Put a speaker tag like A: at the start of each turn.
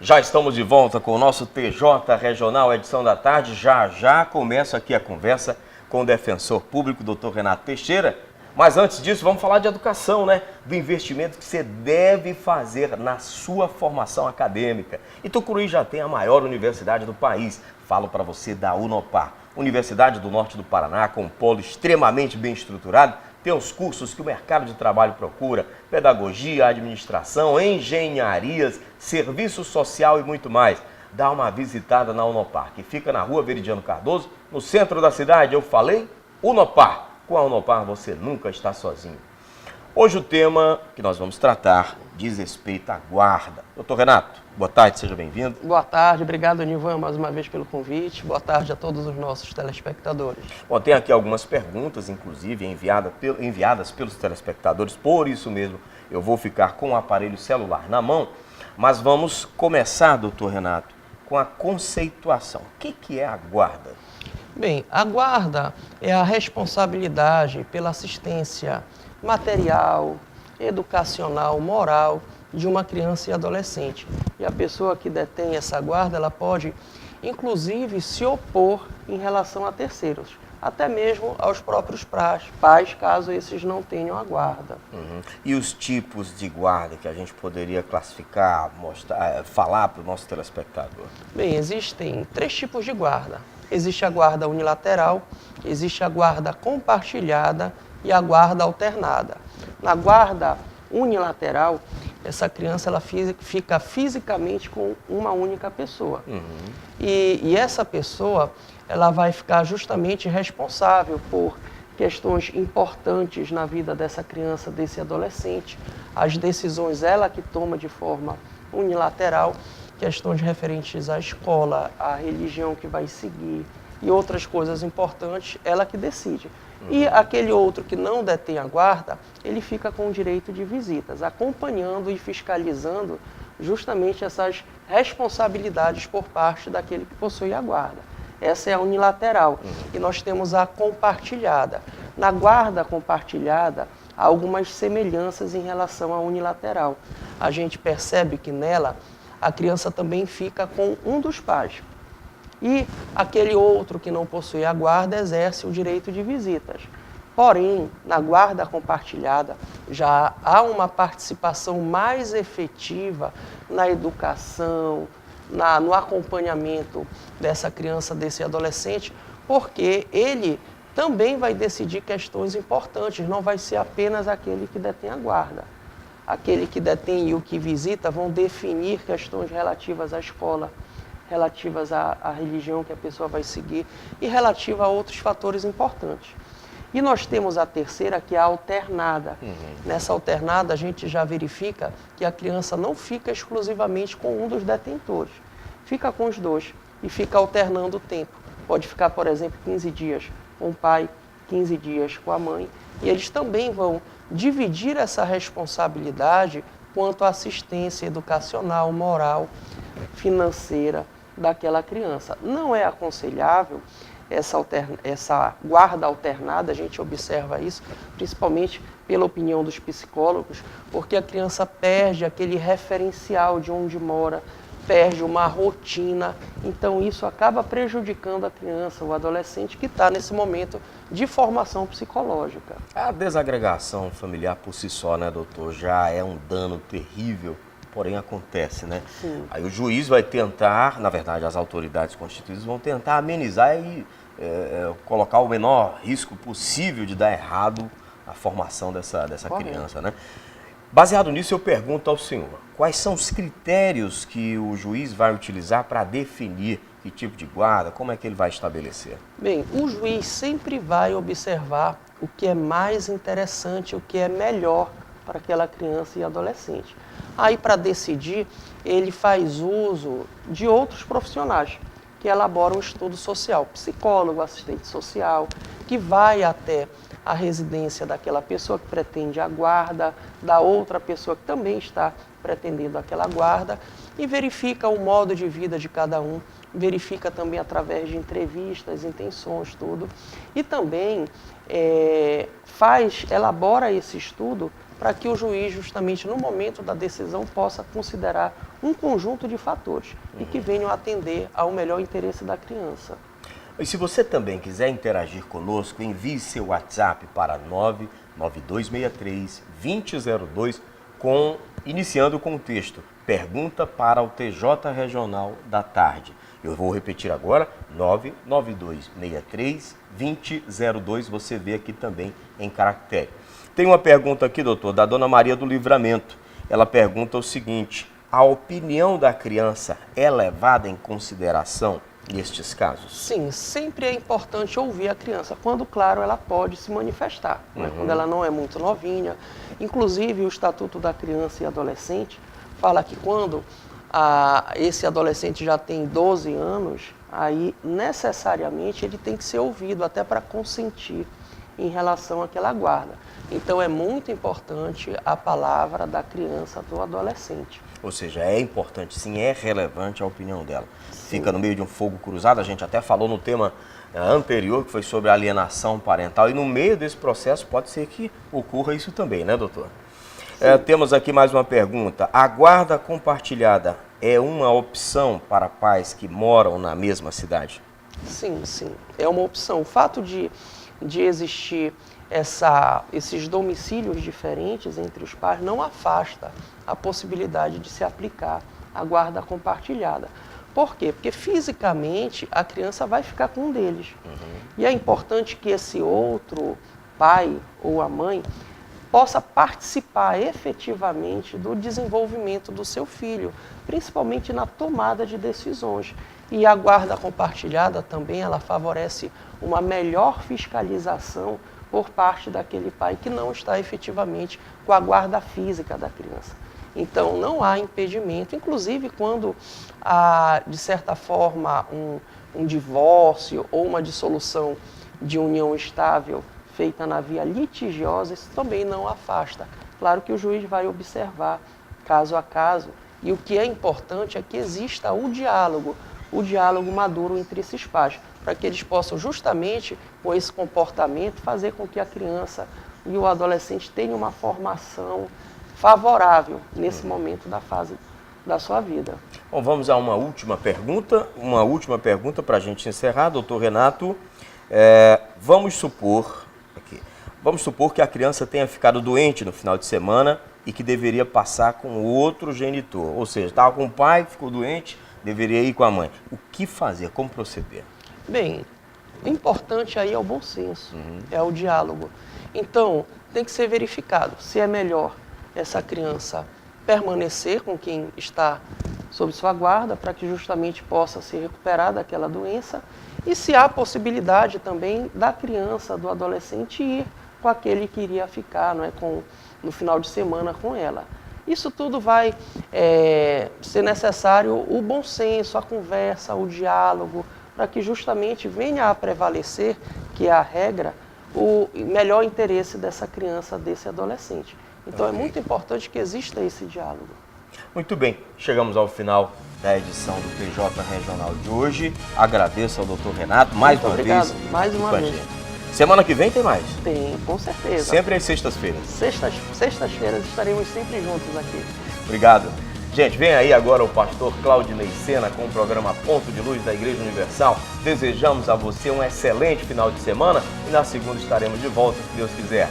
A: Já estamos de volta com o nosso TJ Regional, edição da tarde. Já começa aqui a conversa com o defensor público, Dr. Renato Teixeira. Mas antes disso, vamos falar de educação, né? Do investimento que você deve fazer na sua formação acadêmica. E Tucuruí já tem a maior universidade do país. Falo para você da Unopar, Universidade do Norte do Paraná, com um polo extremamente bem estruturado. Tem os cursos que o mercado de trabalho procura, pedagogia, administração, engenharias, serviço social e muito mais. Dá uma visitada na Unopar, que fica na rua Veridiano Cardoso, no centro da cidade. Eu falei, Unopar. Com a Unopar você nunca está sozinho. Hoje o tema que nós vamos tratar diz respeito à guarda. Doutor Renato, boa tarde, seja bem-vindo.
B: Boa tarde, obrigado, Nivan, mais uma vez pelo convite. Boa tarde a todos os nossos telespectadores.
A: Bom, tem aqui algumas perguntas, inclusive enviadas pelos telespectadores, por isso mesmo eu vou ficar com o aparelho celular na mão. Mas vamos começar, doutor Renato, com a conceituação. O que é a guarda?
B: Bem, a guarda é a responsabilidade pela assistência material, educacional, moral de uma criança e adolescente. E a pessoa que detém essa guarda, ela pode, inclusive, se opor em relação a terceiros, até mesmo aos próprios pais, caso esses não tenham a guarda.
A: E os tipos de guarda que a gente poderia classificar, mostrar, falar para o nosso telespectador?
B: Bem, existem 3 tipos de guarda. Existe a guarda unilateral, existe a guarda compartilhada e a guarda alternada. Na guarda unilateral, essa criança ela fica fisicamente com uma única pessoa. E essa pessoa ela vai ficar justamente responsável por questões importantes na vida dessa criança, desse adolescente. As decisões ela que toma de forma unilateral, questões referentes à escola, à religião que vai seguir e outras coisas importantes, ela que decide. E aquele outro que não detém a guarda, ele fica com o direito de visitas, acompanhando e fiscalizando justamente essas responsabilidades por parte daquele que possui a guarda. Essa é a unilateral. E nós temos a compartilhada. Na guarda compartilhada, há algumas semelhanças em relação à unilateral. A gente percebe que nela, a criança também fica com um dos pais. E aquele outro que não possui a guarda exerce o direito de visitas. Porém, na guarda compartilhada, já há uma participação mais efetiva na educação, no acompanhamento dessa criança, desse adolescente, porque ele também vai decidir questões importantes, não vai ser apenas aquele que detém a guarda. Aquele que detém e o que visita vão definir questões relativas à escola, relativas à religião que a pessoa vai seguir e relativa a outros fatores importantes. E nós temos a terceira, que é a alternada. Nessa alternada, a gente já verifica que a criança não fica exclusivamente com um dos detentores. Fica com os dois e fica alternando o tempo. Pode ficar, por exemplo, 15 dias com o pai, 15 dias com a mãe. E eles também vão dividir essa responsabilidade quanto à assistência educacional, moral, financeira daquela criança. Não é aconselhável essa guarda alternada, a gente observa isso, principalmente pela opinião dos psicólogos, porque a criança perde aquele referencial de onde mora, perde uma rotina, então isso acaba prejudicando a criança, o adolescente que está nesse momento de formação psicológica.
A: A desagregação familiar por si só, né, doutor, já é um dano terrível, porém acontece, né?
B: Sim.
A: Aí o juiz vai tentar, na verdade as autoridades constituídas vão tentar amenizar e colocar o menor risco possível de dar errado a formação dessa criança, né? Baseado nisso, eu pergunto ao senhor, quais são os critérios que o juiz vai utilizar para definir que tipo de guarda, como é que ele vai estabelecer?
B: Bem, o juiz sempre vai observar o que é mais interessante, o que é melhor para aquela criança e adolescente. Aí, para decidir, ele faz uso de outros profissionais que elaboram um estudo social, psicólogo, assistente social, que vai até a residência daquela pessoa que pretende a guarda, da outra pessoa que também está pretendendo aquela guarda, e verifica o modo de vida de cada um, verifica também através de entrevistas, intenções, tudo, e também elabora esse estudo para que o juiz, justamente no momento da decisão, possa considerar um conjunto de fatores e que venham atender ao melhor interesse da criança.
A: E se você também quiser interagir conosco, envie seu WhatsApp para 99263-2002, iniciando com o texto Pergunta para o TJ Regional da Tarde. Eu vou repetir agora, 99263-2002, você vê aqui também em caractere. Tem uma pergunta aqui, doutor, da dona Maria do Livramento. Ela pergunta o seguinte: a opinião da criança é levada em consideração nestes casos?
B: Sim, sempre é importante ouvir a criança, quando, claro, ela pode se manifestar, né? Quando ela não é muito novinha. Inclusive, o Estatuto da Criança e Adolescente fala que quando esse adolescente já tem 12 anos, aí necessariamente ele tem que ser ouvido até para consentir em relação àquela guarda. Então é muito importante a palavra da criança, do adolescente.
A: Ou seja, é importante, sim, é relevante a opinião dela.
B: Sim.
A: Fica no meio de um fogo cruzado, a gente até falou no tema anterior, que foi sobre alienação parental, e no meio desse processo pode ser que ocorra isso também, né, doutor? Temos aqui mais uma pergunta. A guarda compartilhada é uma opção para pais que moram na mesma cidade?
B: Sim, sim, é uma opção. O fato de existir esses domicílios diferentes entre os pais não afasta a possibilidade de se aplicar a guarda compartilhada. Por quê? Porque fisicamente a criança vai ficar com um deles. E é importante que esse outro pai ou a mãe possa participar efetivamente do desenvolvimento do seu filho, principalmente na tomada de decisões. E a guarda compartilhada também, ela favorece uma melhor fiscalização por parte daquele pai que não está efetivamente com a guarda física da criança. Então, não há impedimento, inclusive quando há, de certa forma, um divórcio ou uma dissolução de união estável feita na via litigiosa, isso também não afasta. Claro que o juiz vai observar caso a caso, e o que é importante é que exista o diálogo maduro entre esses pais, para que eles possam justamente, com esse comportamento, fazer com que a criança e o adolescente tenham uma formação favorável nesse momento da fase da sua vida.
A: Bom, vamos a uma última pergunta para a gente encerrar, doutor Renato. Vamos supor que a criança tenha ficado doente no final de semana e que deveria passar com outro genitor, ou seja, estava com o pai, ficou doente, deveria ir com a mãe. O que fazer? Como proceder?
B: Bem, o importante aí é o bom senso, é o diálogo. Então, tem que ser verificado se é melhor essa criança permanecer com quem está sob sua guarda, para que justamente possa se recuperar daquela doença, e se há possibilidade também da criança, do adolescente, ir com aquele que iria ficar, não é, no final de semana com ela. Isso tudo vai ser necessário o bom senso, a conversa, o diálogo, para que justamente venha a prevalecer, que é a regra, o melhor interesse dessa criança, desse adolescente. Então é muito importante que exista esse diálogo.
A: Muito bem, chegamos ao final da edição do TJ Regional de hoje. Agradeço ao doutor Renato mais uma vez.
B: Mais uma vez.
A: Semana que vem tem mais?
B: Tem, com certeza.
A: Sempre às sextas-feiras.
B: Sextas-feiras estaremos sempre juntos aqui.
A: Obrigado. Gente, vem aí agora o pastor Claudinei Sena com o programa Ponto de Luz da Igreja Universal. Desejamos a você um excelente final de semana e na segunda estaremos de volta, se Deus quiser.